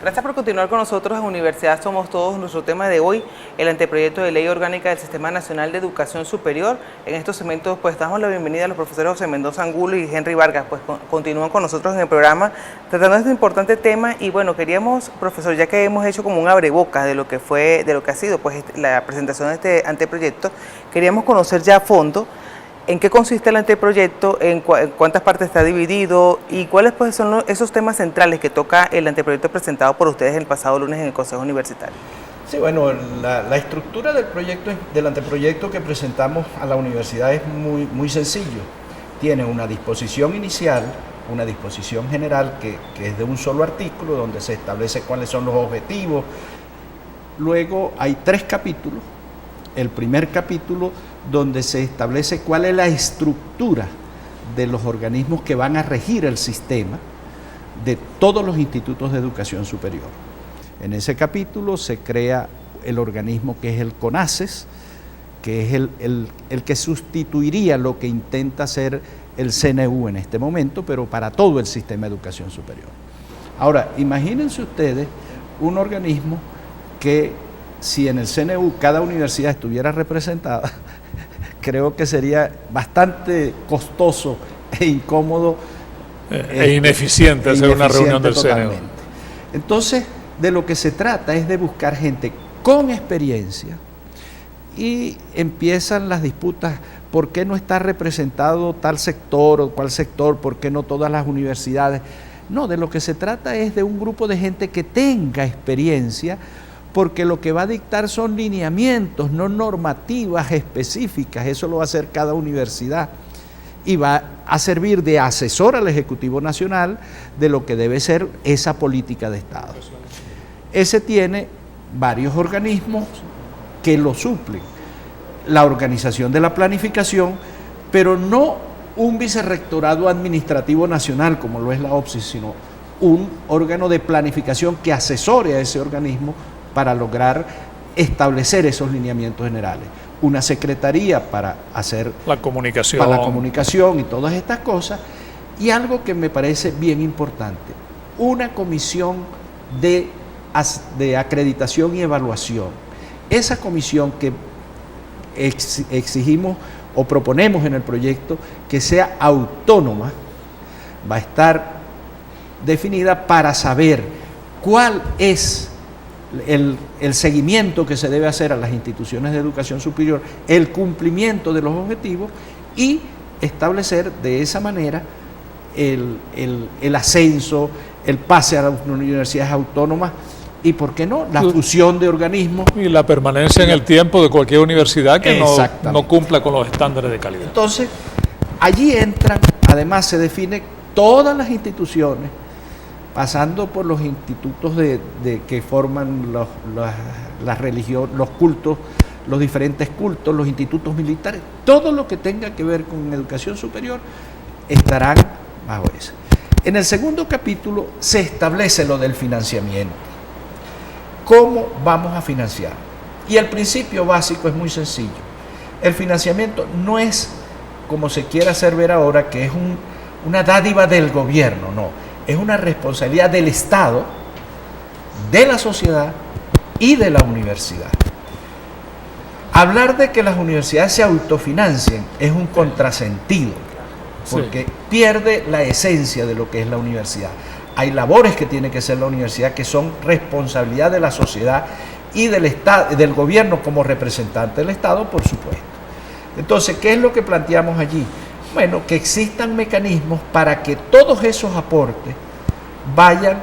Gracias por continuar con nosotros en Universidad Somos Todos. Nuestro tema de hoy, el anteproyecto de ley orgánica del Sistema Nacional de Educación Superior. En estos segmentos pues damos la bienvenida a los profesores José Mendoza Angulo y Henry Vargas, pues continúan con nosotros en el programa tratando este importante tema. Y bueno, queríamos, profesor, ya que hemos hecho como un abrebocas de lo que ha sido pues la presentación de este anteproyecto, queríamos conocer ya a fondo en qué consiste el anteproyecto, en cuántas partes está dividido y cuáles pues son esos temas centrales que toca el anteproyecto presentado por ustedes el pasado lunes en el Consejo Universitario. Sí, bueno, la estructura del anteproyecto que presentamos a la universidad es muy sencillo. Tiene una disposición inicial, una disposición general que es de un solo artículo donde se establece cuáles son los objetivos. Luego hay 3 capítulos. El primer capítulo donde se establece cuál es la estructura de los organismos que van a regir el sistema de todos los institutos de educación superior. En ese capítulo se crea el organismo que es el CONACES, que es el que sustituiría lo que intenta hacer el CNU en este momento, pero para todo el sistema de educación superior. Ahora, imagínense ustedes un organismo que si en el CNU cada universidad estuviera representada, creo que sería bastante costoso e incómodo e ineficiente hacer una reunión del CNU. Entonces, de lo que se trata es de buscar gente con experiencia y empiezan las disputas. ¿Por qué no está representado tal sector o cual sector? ¿Por qué no todas las universidades? No, de lo que se trata es de un grupo de gente que tenga experiencia, porque lo que va a dictar son lineamientos, no normativas específicas. Eso lo va a hacer cada universidad y va a servir de asesor al Ejecutivo Nacional de lo que debe ser esa política de Estado. Ese tiene varios organismos que lo suplen. La organización de la planificación, pero no un vicerrectorado administrativo nacional como lo es la OPSI, sino un órgano de planificación que asesore a ese organismo para lograr establecer esos lineamientos generales. Una secretaría para hacer la comunicación y todas estas cosas. Y algo que me parece bien importante, una comisión de acreditación y evaluación. Esa comisión que exigimos o proponemos en el proyecto que sea autónoma, va a estar definida para saber cuál es el seguimiento que se debe hacer a las instituciones de educación superior, el cumplimiento de los objetivos y establecer de esa manera el ascenso, el pase a las universidades autónomas y, ¿por qué no?, la fusión de organismos. Y la permanencia en el tiempo de cualquier universidad que no cumpla con los estándares de calidad. Entonces, allí entran, además se define todas las instituciones, pasando por los institutos que forman las religiones, los cultos, los diferentes cultos, los institutos militares, todo lo que tenga que ver con educación superior estarán bajo eso. En el segundo capítulo se establece lo del financiamiento. ¿Cómo vamos a financiar? Y el principio básico es muy sencillo. El financiamiento no es, como se quiere hacer ver ahora, que es una dádiva del gobierno, no. Es una responsabilidad del Estado, de la sociedad y de la universidad. Hablar de que las universidades se autofinancien es un contrasentido, porque pierde la esencia de lo que es la universidad. Hay labores que tiene que hacer la universidad que son responsabilidad de la sociedad y del Estado, del gobierno como representante del Estado, por supuesto. Entonces, ¿qué es lo que planteamos allí? Bueno, que existan mecanismos para que todos esos aportes vayan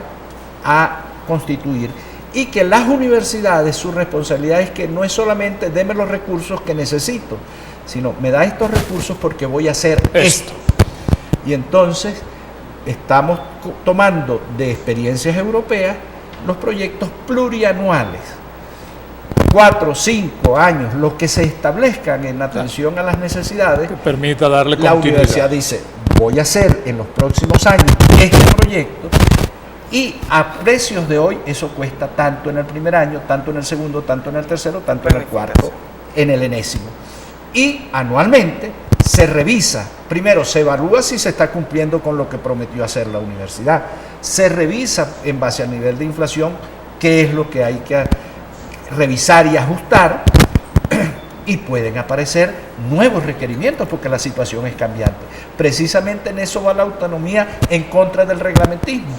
a constituir y que las universidades, su responsabilidad es que no es solamente deme los recursos que necesito, sino me da estos recursos porque voy a hacer esto. Y entonces estamos tomando de experiencias europeas los proyectos plurianuales, 4, 5 años, lo que se establezcan en atención a las necesidades, que permita darle la continuidad. Universidad dice, voy a hacer en los próximos años este proyecto Y a precios de hoy eso cuesta tanto en el primer año, tanto en el segundo, tanto en el tercero, tanto en el cuarto, en el enésimo. Y anualmente se revisa, primero se evalúa si se está cumpliendo con lo que prometió hacer la universidad, se revisa en base al nivel de inflación qué es lo que hay que revisar y ajustar, y pueden aparecer nuevos requerimientos porque la situación es cambiante. Precisamente en eso va la autonomía en contra del reglamentismo,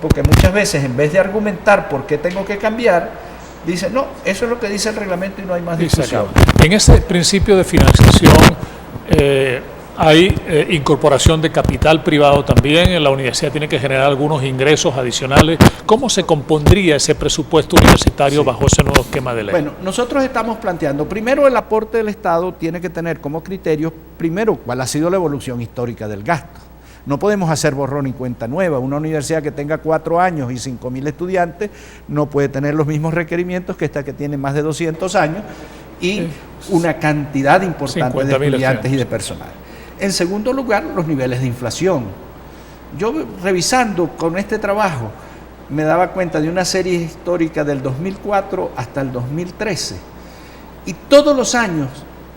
porque muchas veces en vez de argumentar por qué tengo que cambiar, dicen, no, eso es lo que dice el reglamento y no hay más discusión. En ese principio de financiación hay incorporación de capital privado también. La universidad tiene que generar algunos ingresos adicionales. ¿Cómo se compondría ese presupuesto universitario bajo ese nuevo esquema de ley? Bueno, nosotros estamos planteando, primero el aporte del Estado tiene que tener como criterio, primero, cuál ha sido la evolución histórica del gasto. No podemos hacer borrón y cuenta nueva. Una universidad que tenga 4 años y 5.000 estudiantes no puede tener los mismos requerimientos que esta que tiene más de 200 años y una cantidad importante de estudiantes y de personal. En segundo lugar, los niveles de inflación. Yo revisando con este trabajo me daba cuenta de una serie histórica del 2004 hasta el 2013 y todos los años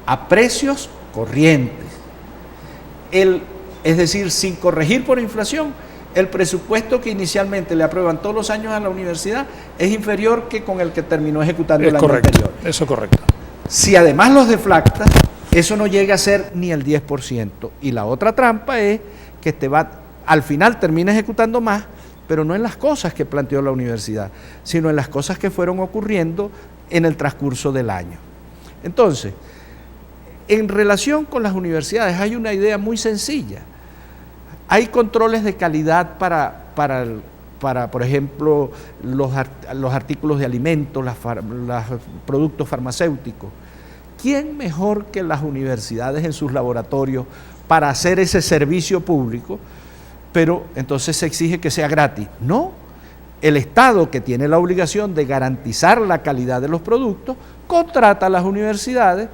a precios corrientes. Es decir, sin corregir por inflación, el presupuesto que inicialmente le aprueban todos los años a la universidad es inferior que con el que terminó ejecutando el año anterior. Eso es correcto. Si además los deflacta, eso no llega a ser ni el 10%. Y la otra trampa es que al final termina ejecutando más, pero no en las cosas que planteó la universidad, sino en las cosas que fueron ocurriendo en el transcurso del año. Entonces, en relación con las universidades hay una idea muy sencilla. Hay controles de calidad para por ejemplo, los artículos de alimentos, los productos farmacéuticos. ¿Quién mejor que las universidades en sus laboratorios para hacer ese servicio público? Pero entonces se exige que sea gratis. No, el Estado, que tiene la obligación de garantizar la calidad de los productos, contrata a las universidades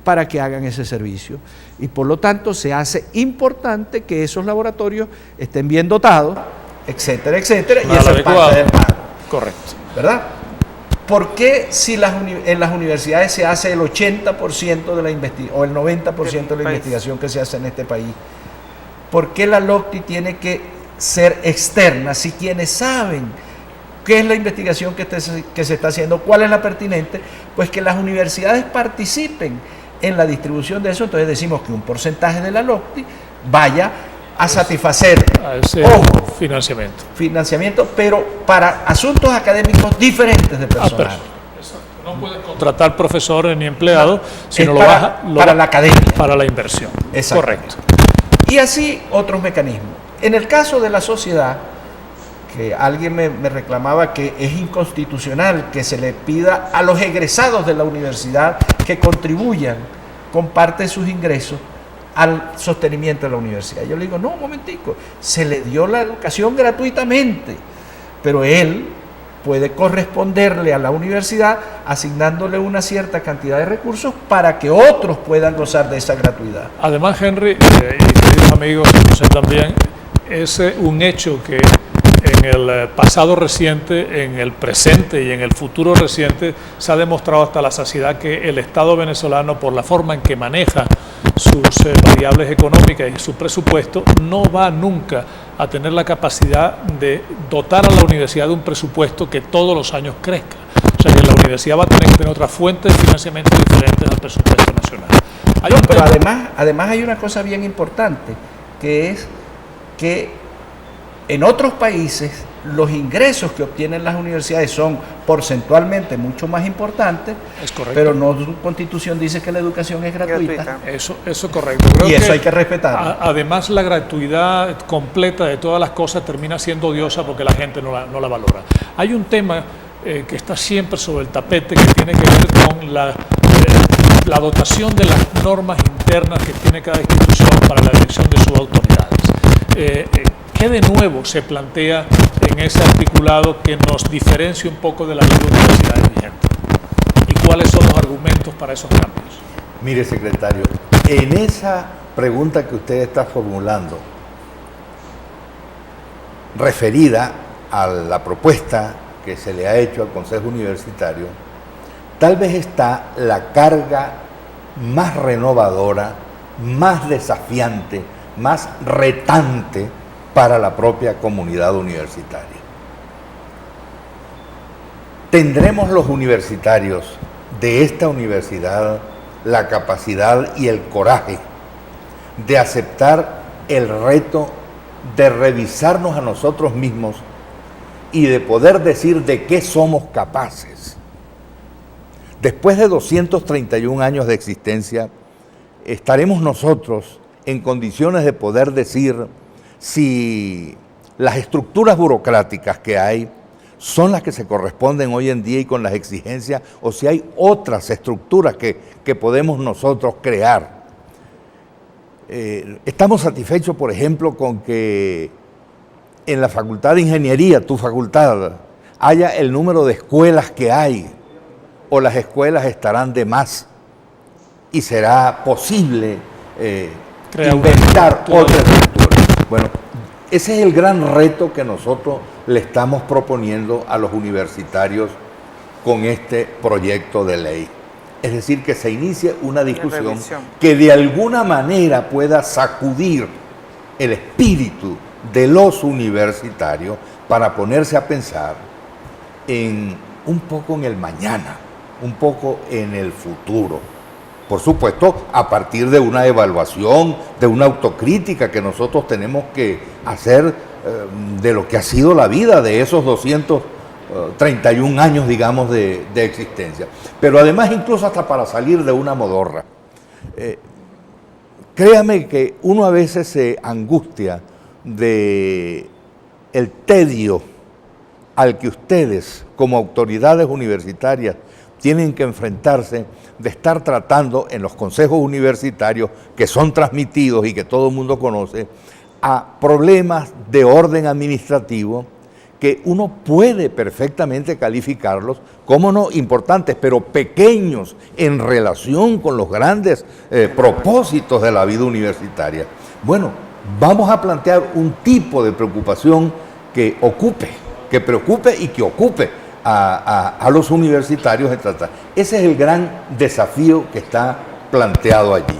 para que hagan ese servicio. Y por lo tanto se hace importante que esos laboratorios estén bien dotados, etcétera, etcétera, y eso es parte del pago. Correcto. ¿Verdad? ¿Por qué si en las universidades se hace el 80% de la investigación o el 90% de la investigación que se hace en este país? ¿Por qué la LOCTI tiene que ser externa si quienes saben qué es la investigación que se está haciendo, cuál es la pertinente? Pues que las universidades participen en la distribución de eso. Entonces decimos que un porcentaje de la LOCTI vaya a satisfacer ese financiamiento, pero para asuntos académicos diferentes de personal. No puedes contratar profesores ni empleados, sino para la academia. Para la inversión. Correcto. Y así otros mecanismos. En el caso de la sociedad, que alguien me reclamaba que es inconstitucional que se le pida a los egresados de la universidad que contribuyan con parte de sus ingresos al sostenimiento de la universidad. Yo le digo, no, un momentico, se le dio la educación gratuitamente, pero él puede corresponderle a la universidad asignándole una cierta cantidad de recursos para que otros puedan gozar de esa gratuidad. Además, Henry, y queridos amigos, José también, es un hecho que en el pasado reciente, en el presente y en el futuro reciente se ha demostrado hasta la saciedad que el Estado venezolano, por la forma en que maneja sus variables económicas y su presupuesto, no va nunca a tener la capacidad de dotar a la universidad de un presupuesto que todos los años crezca. O sea, que la universidad va a tener que tener otras fuentes de financiamiento diferentes al presupuesto nacional. Pero además hay una cosa bien importante, que es que en otros países los ingresos que obtienen las universidades son porcentualmente mucho más importantes, pero no su constitución dice que la educación es gratuita. Eso es correcto. Creo y eso hay que respetarlo. Además, la gratuidad completa de todas las cosas termina siendo odiosa porque la gente no la valora. Hay un tema que está siempre sobre el tapete que tiene que ver con la dotación de las normas internas que tiene cada institución para la elección de sus autoridades. ¿Qué de nuevo se plantea en ese articulado que nos diferencia un poco de la ley de universidades vigente? ¿Y cuáles son los argumentos para esos cambios? Mire, secretario, en esa pregunta que usted está formulando, referida a la propuesta que se le ha hecho al Consejo Universitario, tal vez está la carga más renovadora, más desafiante, más retante para la propia comunidad universitaria. ¿Tendremos los universitarios de esta universidad la capacidad y el coraje de aceptar el reto de revisarnos a nosotros mismos y de poder decir de qué somos capaces? Después de 231 años de existencia, ¿estaremos nosotros en condiciones de poder decir si las estructuras burocráticas que hay son las que se corresponden hoy en día y con las exigencias, o si hay otras estructuras que podemos nosotros crear? Estamos satisfechos, por ejemplo, con que en la Facultad de Ingeniería, tu facultad, haya el número de escuelas que hay, o las escuelas estarán de más y será posible inventar otras estructuras. Bueno, ese es el gran reto que nosotros le estamos proponiendo a los universitarios con este proyecto de ley. Es decir, que se inicie una discusión que de alguna manera pueda sacudir el espíritu de los universitarios para ponerse a pensar un poco en el mañana, un poco en el futuro. Por supuesto, a partir de una evaluación, de una autocrítica que nosotros tenemos que hacer de lo que ha sido la vida de esos 231 años, digamos, de existencia. Pero además, incluso hasta para salir de una modorra. Créame que uno a veces se angustia de el tedio al que ustedes, como autoridades universitarias, tienen que enfrentarse, de estar tratando en los consejos universitarios que son transmitidos y que todo el mundo conoce, a problemas de orden administrativo que uno puede perfectamente calificarlos como no importantes, pero pequeños en relación con los grandes propósitos de la vida universitaria. Bueno, vamos a plantear un tipo de preocupación que preocupe y que ocupe a los universitarios en tratar. Ese es el gran desafío que está planteado allí.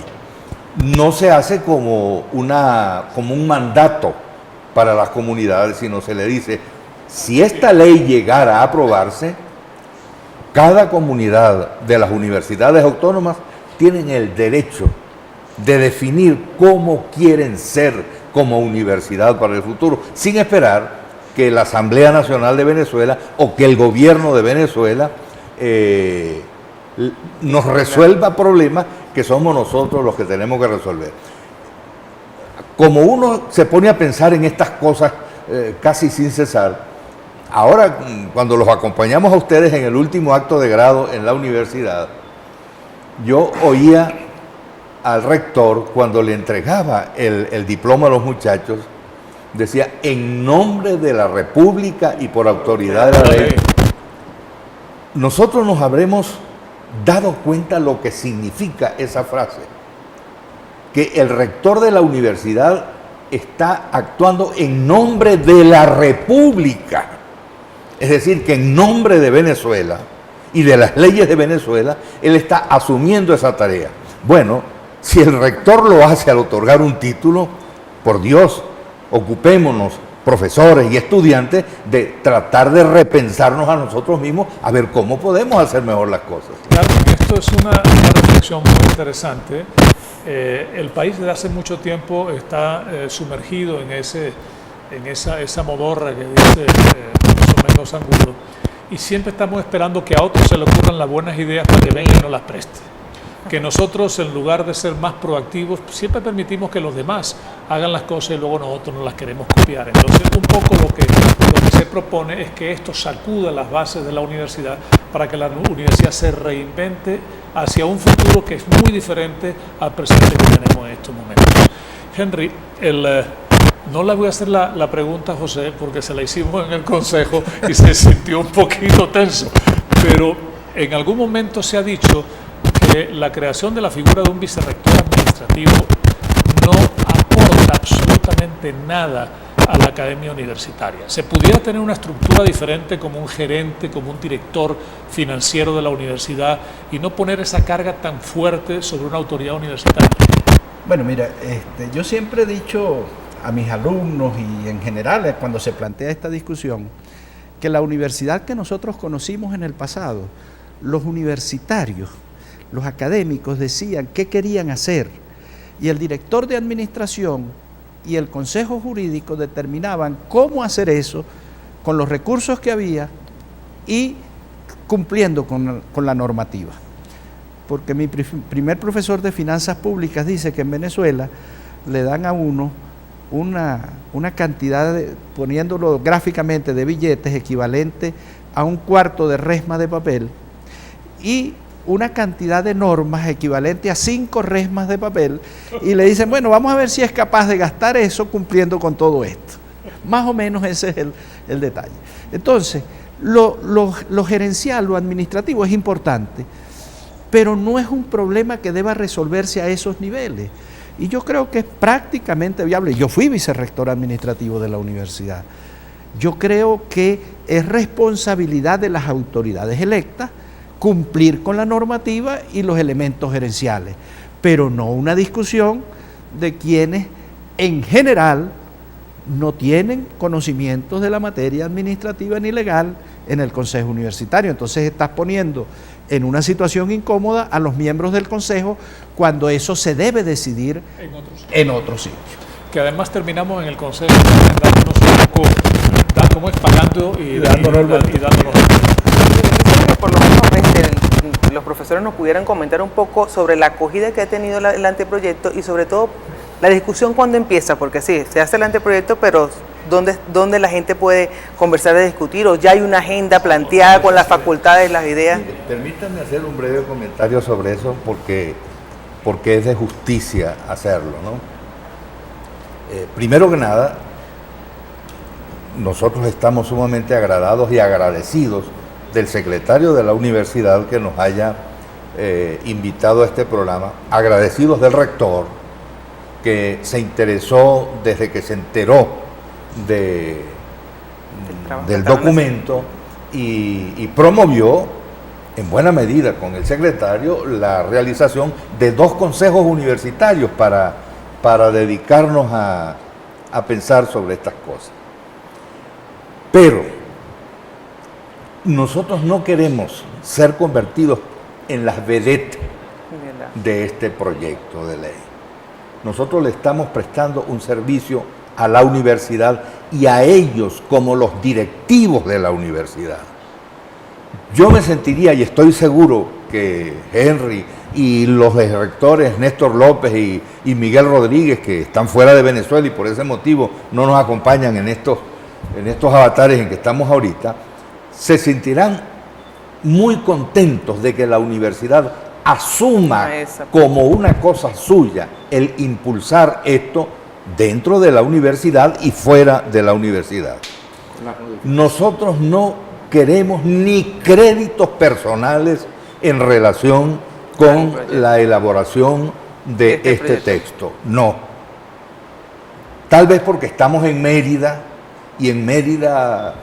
No se hace como un mandato para las comunidades, sino se le dice, si esta ley llegara a aprobarse, cada comunidad de las universidades autónomas tienen el derecho de definir cómo quieren ser como universidad para el futuro, sin esperar que la Asamblea Nacional de Venezuela o que el gobierno de Venezuela nos resuelva problemas que somos nosotros los que tenemos que resolver. Como uno se pone a pensar en estas cosas casi sin cesar, ahora cuando los acompañamos a ustedes en el último acto de grado en la universidad, yo oía al rector cuando le entregaba el diploma a los muchachos, decía, en nombre de la República y por autoridad de la ley. Nosotros nos habremos dado cuenta lo que significa esa frase, que el rector de la universidad está actuando en nombre de la República, es decir, que en nombre de Venezuela y de las leyes de Venezuela, él está asumiendo esa tarea. Bueno, si el rector lo hace al otorgar un título, por Dios, ocupémonos, profesores y estudiantes, de tratar de repensarnos a nosotros mismos a ver cómo podemos hacer mejor las cosas. Claro, esto es una reflexión muy interesante. El país desde hace mucho tiempo está sumergido en esa modorra que dice el profesor Mendoza Angulo, y siempre estamos esperando que a otros se le ocurran las buenas ideas para que vengan y nos las preste. Que nosotros, en lugar de ser más proactivos, siempre permitimos que los demás hagan las cosas y luego nosotros no las queremos copiar. Entonces, un poco lo que se propone es que esto sacuda las bases de la universidad para que la universidad se reinvente hacia un futuro que es muy diferente al presente que tenemos en estos momentos. Henry, no le voy a hacer la pregunta a José porque se la hicimos en el consejo y se sintió un poquito tenso, pero en algún momento se ha dicho que la creación de la figura de un vicerrector administrativo no aporta absolutamente nada a la academia universitaria. Se pudiera tener una estructura diferente como un gerente, como un director financiero de la universidad y no poner esa carga tan fuerte sobre una autoridad universitaria. Bueno, mira, yo siempre he dicho a mis alumnos y en general cuando se plantea esta discusión que la universidad que nosotros conocimos en el pasado, los universitarios, los académicos decían qué querían hacer y el director de administración y el consejo jurídico determinaban cómo hacer eso con los recursos que había y cumpliendo con la normativa. Porque mi primer profesor de finanzas públicas dice que en Venezuela le dan a uno una cantidad, poniéndolo gráficamente, de billetes equivalente a un cuarto de resma de papel y una cantidad de normas equivalente a 5 resmas de papel y le dicen, bueno, vamos a ver si es capaz de gastar eso cumpliendo con todo esto. Más o menos ese es el detalle. Entonces, lo gerencial, lo administrativo es importante, pero no es un problema que deba resolverse a esos niveles. Y yo creo que es prácticamente viable. Yo fui vicerrector administrativo de la universidad. Yo creo que es responsabilidad de las autoridades electas cumplir con la normativa y los elementos gerenciales, pero no una discusión de quienes en general no tienen conocimientos de la materia administrativa ni legal en el Consejo Universitario. Entonces estás poniendo en una situación incómoda a los miembros del Consejo cuando eso se debe decidir en otro sitio. Que además terminamos en el Consejo dándonos un poco, como es pagando y dándonos. Por lo menos los profesores nos pudieran comentar un poco sobre la acogida que ha tenido el anteproyecto y sobre todo la discusión cuando empieza, porque sí, se hace el anteproyecto, pero ¿dónde la gente puede conversar y discutir? ¿O ya hay una agenda planteada con las facultades, las ideas? Permítanme hacer un breve comentario sobre eso porque es de justicia hacerlo, ¿no? Primero que nada, nosotros estamos sumamente agradados y agradecidos del secretario de la universidad que nos haya invitado a este programa, agradecidos del rector que se interesó desde que se enteró del documento y promovió en buena medida con el secretario la realización de 2 consejos universitarios para dedicarnos a pensar sobre estas cosas. Pero nosotros no queremos ser convertidos en las vedettes de este proyecto de ley. Nosotros le estamos prestando un servicio a la universidad y a ellos como los directivos de la universidad. Yo me sentiría, y estoy seguro que Henry y los rectores Néstor López y Miguel Rodríguez, que están fuera de Venezuela y por ese motivo no nos acompañan en estos avatares en que estamos ahorita, se sentirán muy contentos de que la universidad asuma como una cosa suya el impulsar esto dentro de la universidad y fuera de la universidad. Nosotros no queremos ni créditos personales en relación con la elaboración de este texto. No. Tal vez porque estamos en Mérida y en Mérida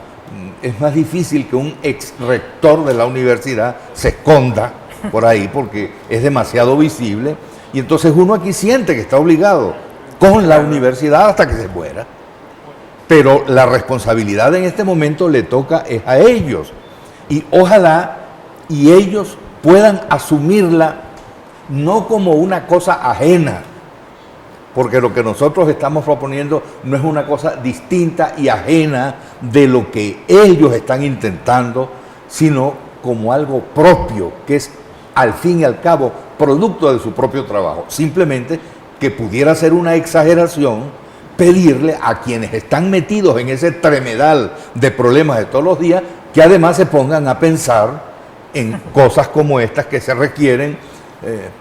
es más difícil que un ex rector de la universidad se esconda por ahí porque es demasiado visible y entonces uno aquí siente que está obligado con la universidad hasta que se muera. Pero la responsabilidad en este momento le toca es a ellos y ojalá y ellos puedan asumirla no como una cosa ajena, porque lo que nosotros estamos proponiendo no es una cosa distinta y ajena de lo que ellos están intentando, sino como algo propio, que es al fin y al cabo producto de su propio trabajo. Simplemente que pudiera ser una exageración pedirle a quienes están metidos en ese tremedal de problemas de todos los días, que además se pongan a pensar en cosas como estas que se requieren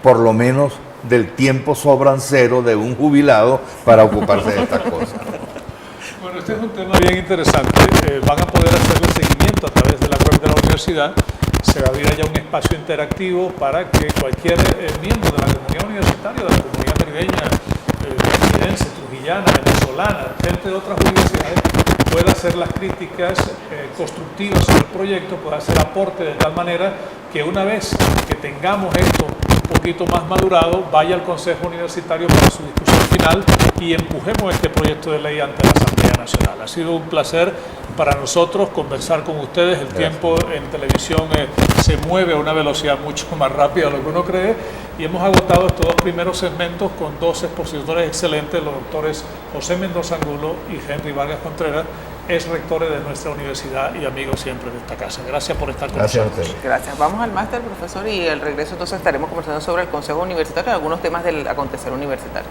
por lo menos del tiempo sobrancero de un jubilado para ocuparse de estas cosas. Bueno, este es un tema bien interesante. Van a poder hacerle seguimiento a través de la web de la universidad. Se va a abrir allá un espacio interactivo para que cualquier miembro de la comunidad universitaria, de la comunidad merideña, trujillana, venezolana, gente gente de otras universidades pueda hacer las críticas constructivas sobre el proyecto, pueda hacer aporte de tal manera que una vez que tengamos esto un poquito más madurado, vaya al Consejo Universitario para su discusión final y empujemos este proyecto de ley ante la Asamblea Nacional. Ha sido un placer para nosotros conversar con ustedes. El tiempo en televisión se mueve a una velocidad mucho más rápida de lo que uno cree, y hemos agotado estos dos primeros segmentos con dos expositores excelentes, los doctores José Mendoza Angulo y Henry Vargas Contreras, ex rectores de nuestra universidad y amigos siempre de esta casa. Gracias por estar con nosotros. Gracias a ustedes. Gracias. Vamos al máster, profesor, y al regreso entonces estaremos conversando sobre el Consejo Universitario y algunos temas del acontecer universitario.